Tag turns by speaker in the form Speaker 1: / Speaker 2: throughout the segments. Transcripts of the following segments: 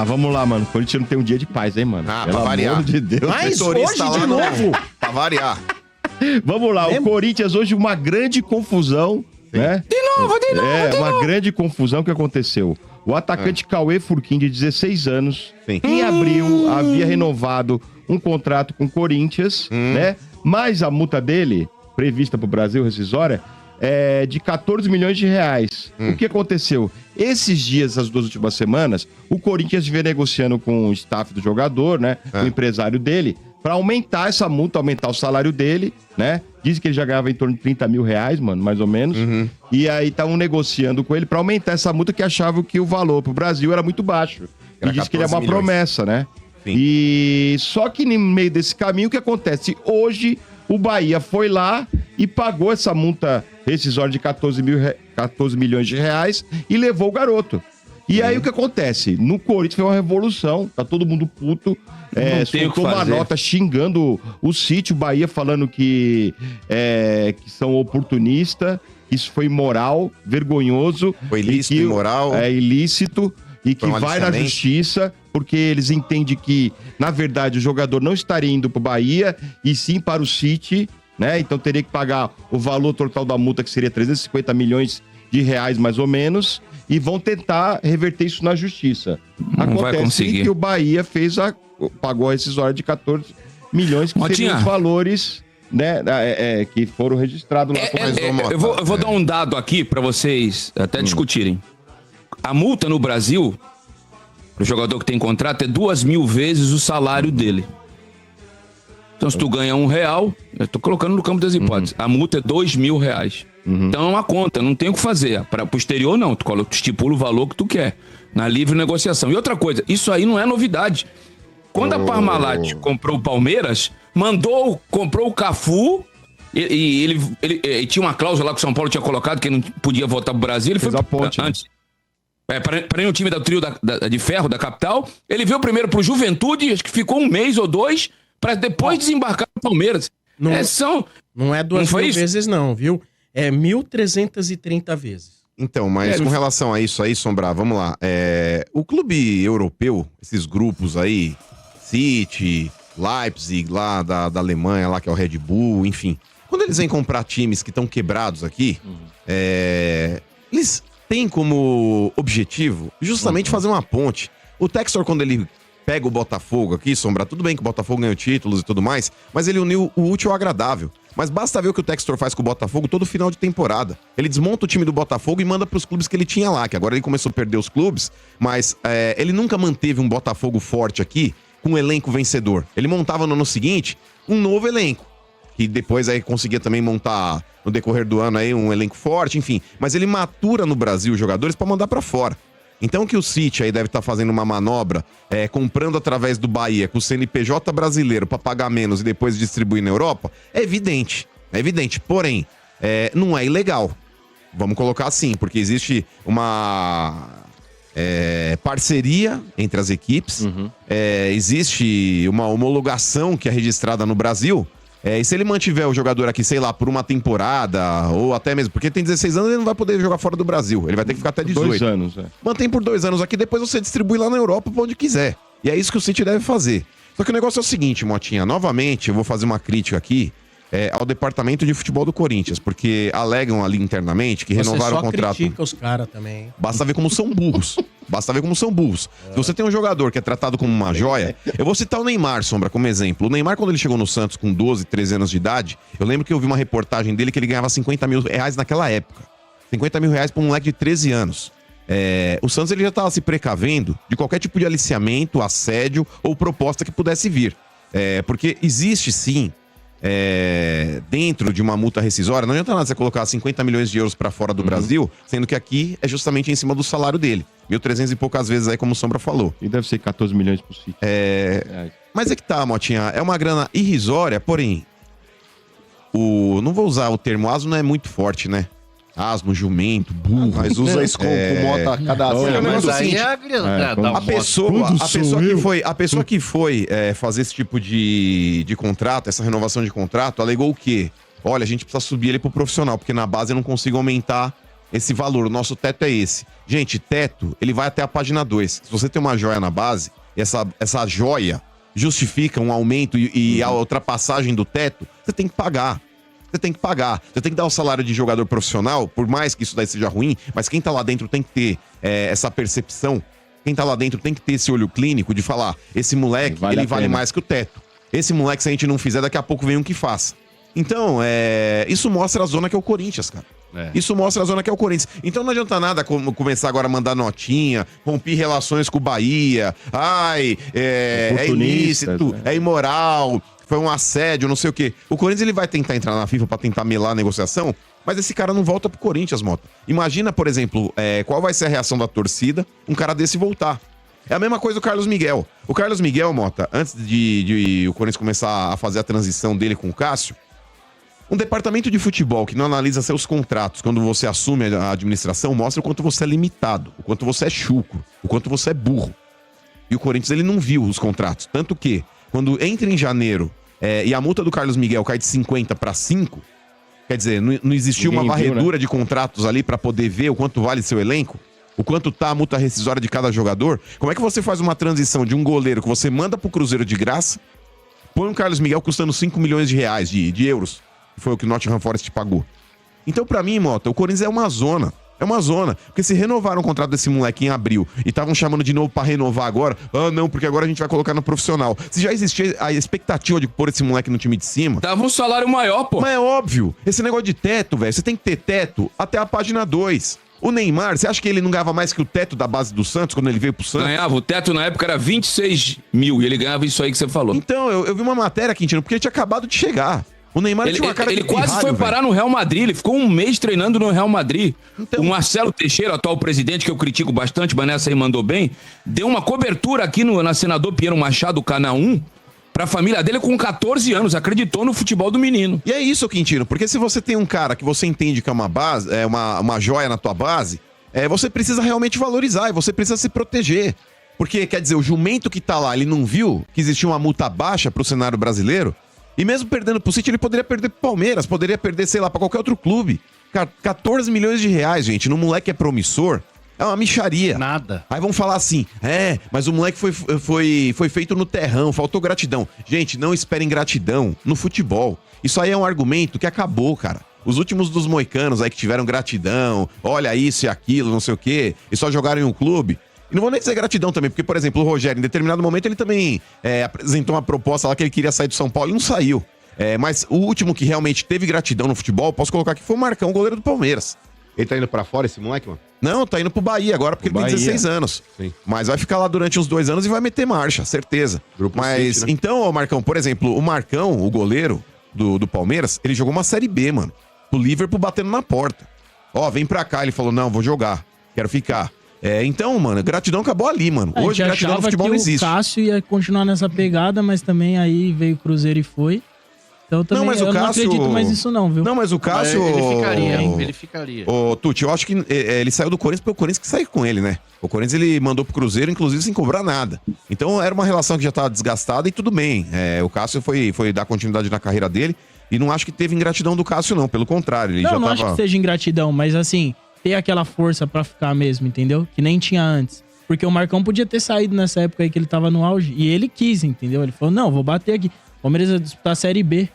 Speaker 1: Vamos lá, mano. O Corinthians não tem um dia de paz, hein, mano?
Speaker 2: Pelo amor de Deus.
Speaker 3: Mas hoje de novo?
Speaker 2: Pra variar.
Speaker 1: Vamos lá, o Corinthians hoje uma grande confusão, né?
Speaker 4: De novo.
Speaker 1: Uma grande confusão que aconteceu. O atacante Cauê Furquim, de 16 anos, em abril havia renovado um contrato com o Corinthians, né? Mas a multa dele, prevista pro Brasil, rescisória, é de 14 milhões de reais. O que aconteceu? Esses dias, as 2 últimas semanas, o Corinthians vem negociando com o staff do jogador, né? O empresário dele, para aumentar essa multa, aumentar o salário dele, né? Diz que ele já ganhava em torno de 30 mil reais, mano, mais ou menos. E aí estavam negociando com ele para aumentar essa multa, que achavam que o valor pro Brasil era muito baixo. E diz que ele é uma promessa, né? E só que no meio desse caminho, o que acontece? Hoje, o Bahia foi lá e pagou essa multa rescisória de 14 milhões de reais e levou o garoto. E aí o que acontece? No Corinthians foi uma revolução, tá todo mundo puto. Soltou uma nota xingando o City, o Bahia, falando que são oportunistas, que isso foi imoral, vergonhoso.
Speaker 2: Foi ilícito, imoral.
Speaker 1: É ilícito e que vai na justiça, porque eles entendem que, na verdade, o jogador não estaria indo pro Bahia e sim para o City, né? Então teria que pagar o valor total da multa, que seria 350 milhões de reais, mais ou menos, e vão tentar reverter isso na justiça. Acontece que o Bahia pagou a rescisória de 14 milhões, que seriam os valores, né, que foram registrados lá.
Speaker 4: Eu vou dar um dado aqui para vocês até discutirem. A multa no Brasil, pro jogador que tem contrato, é 2.000 vezes o salário dele. Então, se tu ganha R$1, eu tô colocando no campo das hipóteses, a multa é R$2.000. Então é uma conta, não tem o que fazer. Para o exterior, não. Tu estipula o valor que tu quer, na livre negociação. E outra coisa, isso aí não é novidade. Quando a Parmalat comprou o Palmeiras, comprou o Cafu, e ele tinha uma cláusula lá que o São Paulo tinha colocado, que ele não podia voltar pro Brasil, ele foi antes. Para ir no time da trio de ferro da capital, ele veio primeiro pro Juventude, acho que ficou 1 mês ou 2, para depois desembarcar no Palmeiras.
Speaker 3: Não é 2.000 vezes não, viu? É 1.330 vezes.
Speaker 2: Então, mas com relação a isso aí, Sombra, vamos lá. O clube europeu, esses grupos aí, City, Leipzig, lá da Alemanha, lá que é o Red Bull, enfim. Quando eles vêm comprar times que estão quebrados aqui, eles têm como objetivo justamente fazer uma ponte. O Textor, quando ele pega o Botafogo aqui, Sombra, tudo bem que o Botafogo ganhou títulos e tudo mais, mas ele uniu o útil ao agradável. Mas basta ver o que o Textor faz com o Botafogo todo final de temporada. Ele desmonta o time do Botafogo e manda pros clubes que ele tinha lá, que agora ele começou a perder os clubes, mas ele nunca manteve um Botafogo forte aqui com um elenco vencedor. Ele montava no ano seguinte um novo elenco, que depois aí conseguia também montar no decorrer do ano aí um elenco forte, enfim. Mas ele matura no Brasil os jogadores pra mandar pra fora. Então que o City aí deve estar fazendo uma manobra, comprando através do Bahia, com o CNPJ brasileiro para pagar menos e depois distribuir na Europa, é evidente. É evidente. Porém, não é ilegal. Vamos colocar assim, porque existe uma parceria entre as equipes, existe uma homologação que é registrada no Brasil. E se ele mantiver o jogador aqui, sei lá, por uma temporada, ou até mesmo, porque ele tem 16 anos, ele não vai poder jogar fora do Brasil. Ele vai ter que ficar até 18.
Speaker 1: 2 anos,
Speaker 2: Mantém por 2 anos aqui, depois você distribui lá na Europa pra onde quiser. E é isso que o City deve fazer. Só que o negócio é o seguinte, Motinha, novamente eu vou fazer uma crítica aqui ao departamento de futebol do Corinthians, porque alegam ali internamente que renovaram o contrato.
Speaker 3: Você só critica os caras também.
Speaker 2: Basta ver como são burros. Basta ver como são burros. Se você tem um jogador que é tratado como uma joia... Eu vou citar o Neymar, Sombra, como exemplo. O Neymar, quando ele chegou no Santos com 12, 13 anos de idade, eu lembro que eu vi uma reportagem dele que ele ganhava 50 mil reais naquela época. 50 mil reais pra um moleque de 13 anos. O Santos ele já estava se precavendo de qualquer tipo de aliciamento, assédio ou proposta que pudesse vir. Porque existe, sim... dentro de uma multa rescisória, não adianta nada você colocar 50 milhões de euros pra fora do Brasil, sendo que aqui é justamente em cima do salário dele. 1.300 e poucas vezes aí, como o Sombra falou.
Speaker 1: E deve ser 14 milhões por City.
Speaker 2: Mas é que tá, Motinha, é uma grana irrisória, porém, não vou usar o termo asno, não é muito forte, né? Asno, jumento, burro.
Speaker 5: Mas usa isso como mota cadastro.
Speaker 2: Mas aí a pessoa que foi fazer esse tipo de contrato, essa renovação de contrato, alegou o quê? Olha, a gente precisa subir ele pro profissional, porque na base eu não consigo aumentar esse valor, o nosso teto é esse. Gente, teto, ele vai até a página 2. Se você tem uma joia na base, essa joia justifica um aumento e a ultrapassagem do teto, você tem que pagar. Você tem que pagar. Você tem que dar o salário de jogador profissional, por mais que isso daí seja ruim, mas quem tá lá dentro tem que ter essa percepção. Quem tá lá dentro tem que ter esse olho clínico de falar, esse moleque, ele vale mais que o teto. Esse moleque, se a gente não fizer, daqui a pouco vem um que faça. Então, isso mostra a zona que é o Corinthians, cara. Isso mostra a zona que é o Corinthians. Então não adianta nada começar agora a mandar notinha, romper relações com o Bahia. É ilícito, é imoral, foi um assédio, não sei o quê. O Corinthians ele vai tentar entrar na FIFA pra tentar melar a negociação, mas esse cara não volta pro Corinthians, Mota. Imagina, por exemplo, qual vai ser a reação da torcida um cara desse voltar. É a mesma coisa do Carlos Miguel. O Carlos Miguel, Mota, antes de o Corinthians começar a fazer a transição dele com o Cássio, um departamento de futebol que não analisa seus contratos quando você assume a administração mostra o quanto você é limitado, o quanto você é chucro, o quanto você é burro. E o Corinthians ele não viu os contratos. Tanto que, quando entra em janeiro e a multa do Carlos Miguel cai de 50 para 5, quer dizer, não existiu uma varredura de contratos ali para poder ver o quanto vale seu elenco, o quanto tá a multa rescisória de cada jogador. Como é que você faz uma transição de um goleiro que você manda pro Cruzeiro de graça, põe um Carlos Miguel custando 5 milhões de reais, de euros, que foi o que o Nottingham Forest pagou. Então, pra mim, Mota, o Corinthians é uma zona. É uma zona. Porque se renovaram o contrato desse moleque em abril e estavam chamando de novo pra renovar agora, não, porque agora a gente vai colocar no profissional. Se já existia a expectativa de pôr esse moleque no time de cima...
Speaker 4: Dava um salário maior, pô.
Speaker 2: Mas é óbvio. Esse negócio de teto, velho, você tem que ter teto até a página 2. O Neymar, você acha que ele não ganhava mais que o teto da base do Santos quando ele veio pro Santos?
Speaker 4: Ganhava, o teto na época era 26 mil e ele ganhava isso aí que você falou.
Speaker 2: Então, eu vi uma matéria, Quintino, porque ele tinha acabado de chegar. O Neymar tinha uma cara de
Speaker 4: Ele quase foi parar no Real Madrid, ele ficou um mês treinando no Real Madrid. Então... O Marcelo Teixeira, atual presidente, que eu critico bastante, mas nessa aí mandou bem, deu uma cobertura aqui na Senador Pinheiro Machado, Canal 1, pra família dele com 14 anos, acreditou no futebol do menino.
Speaker 2: E é isso, Quintino, porque se você tem um cara que você entende que é uma base, é uma joia na tua base, você precisa realmente valorizar e você precisa se proteger. Porque, quer dizer, o jumento que tá lá, ele não viu que existia uma multa baixa pro cenário brasileiro? E mesmo perdendo pro City, ele poderia perder pro Palmeiras, poderia perder, sei lá, pra qualquer outro clube. 14 milhões de reais, gente, num moleque é promissor, é uma mixaria.
Speaker 5: Nada.
Speaker 2: Aí vão falar assim, mas o moleque foi feito no terrão, faltou gratidão. Gente, não esperem gratidão no futebol. Isso aí é um argumento que acabou, cara. Os últimos dos moicanos aí que tiveram gratidão, olha isso e aquilo, não sei o quê, e só jogaram em um clube... E não vou nem dizer gratidão também, porque, por exemplo, o Rogério, em determinado momento, ele também apresentou uma proposta lá que ele queria sair do São Paulo e não saiu. Mas o último que realmente teve gratidão no futebol, posso colocar aqui, foi o Marcão, o goleiro do Palmeiras.
Speaker 5: Ele tá indo pra fora, esse moleque, mano?
Speaker 2: Não, tá indo pro Bahia agora, porque ele tem 16 anos.
Speaker 5: Sim.
Speaker 2: Mas vai ficar lá durante uns 2 anos e vai meter marcha, certeza.
Speaker 5: Grupo
Speaker 2: Mas,
Speaker 5: City, né?
Speaker 2: Então, Marcão, por exemplo, o Marcão, o goleiro do Palmeiras, ele jogou uma Série B, mano. O Liverpool batendo na porta. Vem pra cá. Ele falou, não, vou jogar, quero ficar. Então, mano, gratidão acabou ali, mano. Hoje, gratidão no futebol não existe.
Speaker 6: O Cássio ia continuar nessa pegada, mas também aí veio o Cruzeiro e foi. Então também
Speaker 2: não, mas o Cássio...
Speaker 6: não acredito mais nisso não, viu?
Speaker 2: Não, mas o Cássio...
Speaker 5: Ele ficaria.
Speaker 2: Ô, Tuti, eu acho que ele saiu do Corinthians porque o Corinthians que saiu com ele, né? O Corinthians ele mandou pro Cruzeiro, inclusive, sem cobrar nada. Então era uma relação que já tava desgastada e tudo bem. O Cássio foi dar continuidade na carreira dele e não acho que teve ingratidão do Cássio, não. Pelo contrário, ele
Speaker 6: não acho que seja ingratidão, mas assim... ter aquela força pra ficar mesmo, entendeu? Que nem tinha antes. Porque o Marcão podia ter saído nessa época aí que ele tava no auge. E ele quis, entendeu? Ele falou, não, vou bater aqui. O Palmeiras vai disputar a Série B.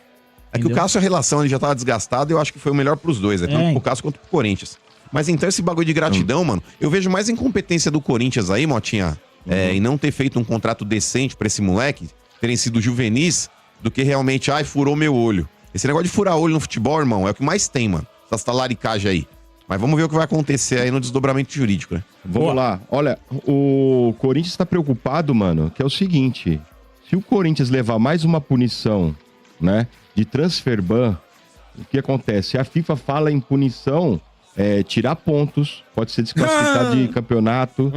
Speaker 2: É que o Cássio, a relação ele já tava desgastada e eu acho que foi o melhor pros dois. Tanto pro Cássio quanto pro Corinthians. Mas então esse bagulho de gratidão, mano, eu vejo mais incompetência do Corinthians aí, Motinha, em não ter feito um contrato decente pra esse moleque, terem sido juvenis, do que realmente, furou meu olho. Esse negócio de furar olho no futebol, irmão, é o que mais tem, mano. Essa talaricagem aí. Mas vamos ver o que vai acontecer aí no desdobramento jurídico, né?
Speaker 1: Vamos lá. Olha, o Corinthians tá preocupado, mano, que é o seguinte. Se o Corinthians levar mais uma punição, né, de transfer ban, o que acontece? A FIFA fala em punição, tirar pontos, pode ser desclassificado de campeonato.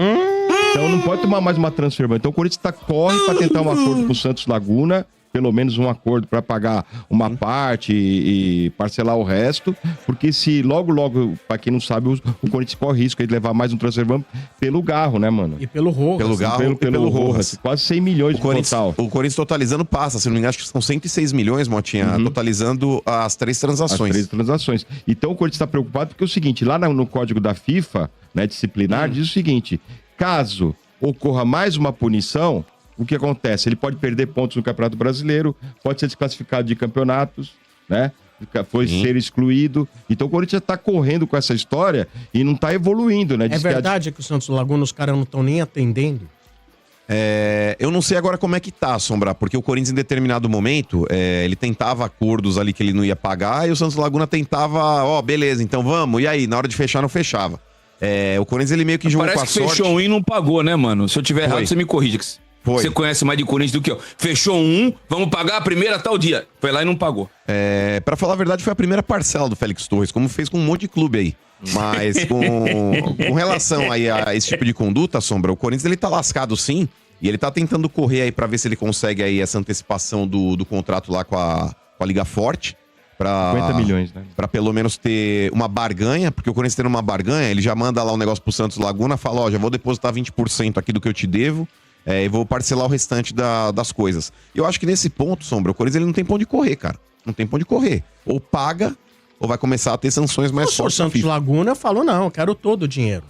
Speaker 1: Então não pode tomar mais uma transfer ban. Então o Corinthians corre pra tentar um acordo com o Santos Laguna pelo menos um acordo para pagar uma parte e parcelar o resto, porque se logo, para quem não sabe, o Corinthians corre risco aí de levar mais um transfer pelo Garro, né, mano?
Speaker 3: E pelo Rojas.
Speaker 2: Pelo Garro e pelo Rojas.
Speaker 1: Quase 100 milhões
Speaker 2: O Corinthians totalizando passa, se não me engano, acho que são 106 milhões, Motinha, totalizando as 3 transações.
Speaker 1: As 3 transações. Então o Corinthians está preocupado porque é o seguinte, lá no código da FIFA, né, disciplinar, diz o seguinte, caso ocorra mais uma punição, o que acontece? Ele pode perder pontos no Campeonato Brasileiro, pode ser desclassificado de campeonatos, né? Foi ser excluído. Então o Corinthians está correndo com essa história e não está evoluindo, né?
Speaker 3: É verdade que o Santos Laguna, os caras não estão nem atendendo?
Speaker 2: Eu não sei agora como é que tá, Sombra, porque o Corinthians em determinado momento, ele tentava acordos ali que ele não ia pagar e o Santos Laguna tentava, beleza, então vamos, e aí? Na hora de fechar, não fechava. O Corinthians, ele meio que jogou com a sorte.
Speaker 4: Parece que fechou um e não pagou, né, mano? Se eu tiver errado, você me corrige.
Speaker 2: Foi.
Speaker 4: Você conhece mais de Corinthians do que eu. Fechou um, vamos pagar a primeira tal dia. Foi lá e não pagou.
Speaker 2: Pra falar a verdade, foi a primeira parcela do Félix Torres, como fez com um monte de clube aí. Mas com relação aí a esse tipo de conduta, Sombra, o Corinthians ele tá lascado sim, e ele tá tentando correr aí pra ver se ele consegue aí essa antecipação do contrato lá com a Liga Forte.
Speaker 1: 50 milhões, né?
Speaker 2: Pra pelo menos ter uma barganha, porque o Corinthians tendo uma barganha, ele já manda lá um negócio pro Santos Laguna, fala, já vou depositar 20% aqui do que eu te devo, e vou parcelar o restante das coisas. Eu acho que nesse ponto, Sombra, o Corinthians ele não tem pra onde correr, cara. Não tem pra onde correr. Ou paga, ou vai começar a ter sanções mais fortes.
Speaker 3: O Santos Laguna falou, não, eu quero todo o dinheiro.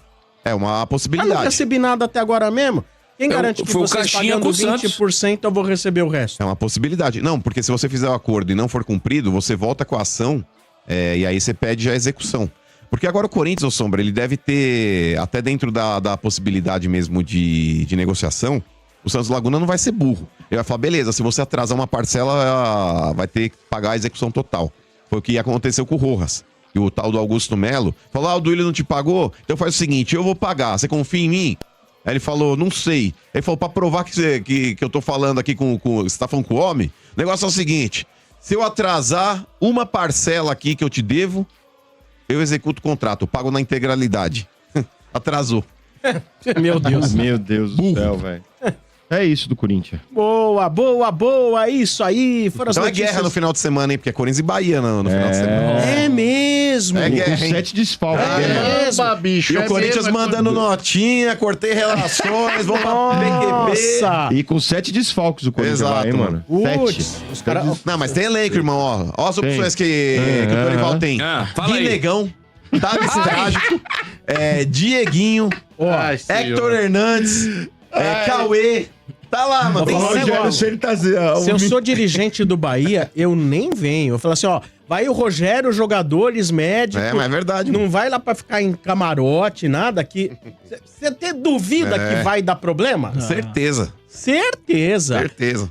Speaker 2: É uma possibilidade.
Speaker 3: Mas não recebi nada até agora mesmo? Quem garante que vocês pagando 20% eu vou receber o resto?
Speaker 2: É uma possibilidade. Não, porque se você fizer o acordo e não for cumprido, você volta com a ação e aí você pede a execução. Porque agora o Corinthians, ô Sombra, ele deve ter, até dentro da possibilidade mesmo de negociação, o Santos Laguna não vai ser burro. Ele vai falar, beleza, se você atrasar uma parcela, vai ter que pagar a execução total. Foi o que aconteceu com o Rojas. E o tal do Augusto Melo falou, o Duílio não te pagou? Então faz o seguinte, eu vou pagar, você confia em mim? Aí ele falou, não sei. Ele falou, pra provar que eu tô falando aqui você tá falando com o homem, o negócio é o seguinte, se eu atrasar uma parcela aqui que eu te devo, eu executo o contrato, eu pago na integralidade. Atrasou.
Speaker 3: Meu Deus.
Speaker 1: Meu Deus do céu, velho. É isso do Corinthians.
Speaker 3: Boa, boa, boa, isso aí.
Speaker 2: Foram então notícias... guerra no final de semana, hein? Porque é Corinthians e Bahia no final de semana.
Speaker 3: É mesmo.
Speaker 2: É guerra,
Speaker 1: com 7 desfalques.
Speaker 3: Caramba,
Speaker 2: bicho. E o Corinthians mandando notinha, cortei relações, vamos pra PQP.
Speaker 1: E com 7 desfalques o Corinthians vai, hein, mano? 7.
Speaker 3: Os cara...
Speaker 2: Não, mas tem elenco, irmão, ó. Ó as opções que o Dorival tem.
Speaker 4: Fala aí.
Speaker 2: Negão, Thales Trágico, Dieguinho, Hector Hernandes, Cauê. Tá lá, mano. Tem
Speaker 3: Se eu sou dirigente do Bahia, eu nem venho. Eu falo assim, vai o Rogério, jogadores, médicos.
Speaker 2: Mas é verdade.
Speaker 3: Não vai lá pra ficar em camarote, nada que... Você tem dúvida que vai dar problema?
Speaker 2: Certeza.
Speaker 3: Certeza.